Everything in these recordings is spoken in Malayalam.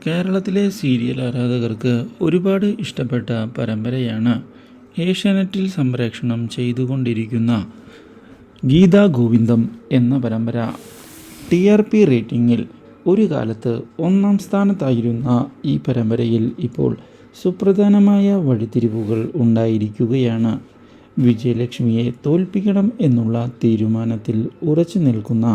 കേരളത്തിലെ സീരിയൽ ആരാധകർക്ക് ഒരുപാട് ഇഷ്ടപ്പെട്ട പരമ്പരയാണ് ഏഷ്യാനെറ്റിൽ സംപ്രേഷണം ചെയ്തുകൊണ്ടിരിക്കുന്ന ഗീതാ ഗോവിന്ദം എന്ന പരമ്പര. TRP റേറ്റിംഗിൽ ഒരു കാലത്ത് 1-ാം സ്ഥാനത്തായിരുന്ന ഈ പരമ്പരയിൽ ഇപ്പോൾ സുപ്രധാനമായ വഴിത്തിരിവുകൾ ഉണ്ടായിരിക്കുകയാണ്. വിജയലക്ഷ്മിയെ തോൽപ്പിക്കണം എന്നുള്ള തീരുമാനത്തിൽ ഉറച്ചു നിൽക്കുന്ന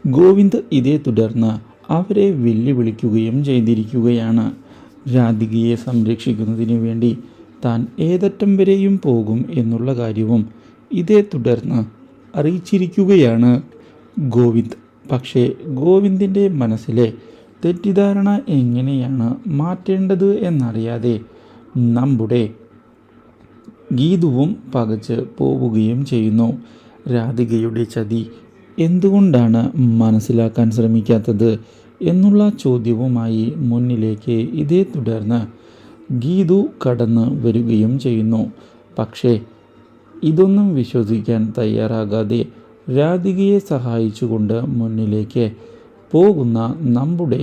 ഗോവിന്ദ് ഇതേ തുടർന്ന് അവരെ വെല്ലുവിളിക്കുകയും ചെയ്തിരിക്കുകയാണ്. രാധികയെ സംരക്ഷിക്കുന്നതിന് വേണ്ടി താൻ ഏതറ്റം വരെയും പോകും എന്നുള്ള കാര്യവും ഇതേ തുടർന്ന് അറിയിച്ചിരിക്കുകയാണ് ഗോവിന്ദ്. പക്ഷേ ഗോവിന്ദിൻ്റെ മനസ്സിലെ തെറ്റിദ്ധാരണ എങ്ങനെയാണ് മാറ്റേണ്ടത് എന്നറിയാതെ നമ്മുടെ ഗീതുവും പകച്ച് പോവുകയും ചെയ്യുന്നു. രാധികയുടെ ചതി എന്തുകൊണ്ടാണ് മനസ്സിലാക്കാൻ ശ്രമിക്കാത്തത് എന്നുള്ള ചോദ്യവുമായി മുന്നിലേക്ക് ഇതേ തുടർന്ന് ഗീതു കടന്നു വരികയും ചെയ്യുന്നു. പക്ഷേ ഇതൊന്നും വിശ്വസിക്കാൻ തയ്യാറാകാതെ രാധികയെ സഹായിച്ചുകൊണ്ട് മുന്നിലേക്ക് പോകുന്ന നമ്മുടെ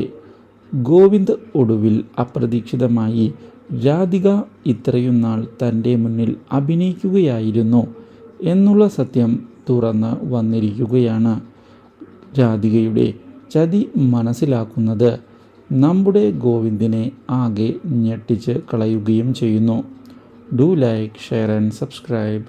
ഗോവിന്ദ് ഒടുവിൽ അപ്രതീക്ഷിതമായി രാധിക ഇത്രയും നാൾ തൻ്റെ മുന്നിൽ അഭിനയിക്കുകയായിരുന്നു എന്നുള്ള സത്യം തുറന്ന് വന്നിരിക്കുകയാണ്. രാധികയുടെ ചതി മനസ്സിലാക്കുന്നത് നമ്മുടെ ഗോവിന്ദിനെ ആകെ ഞെട്ടിച്ച് കളയുകയും ചെയ്യുന്നു. Do like, share and subscribe.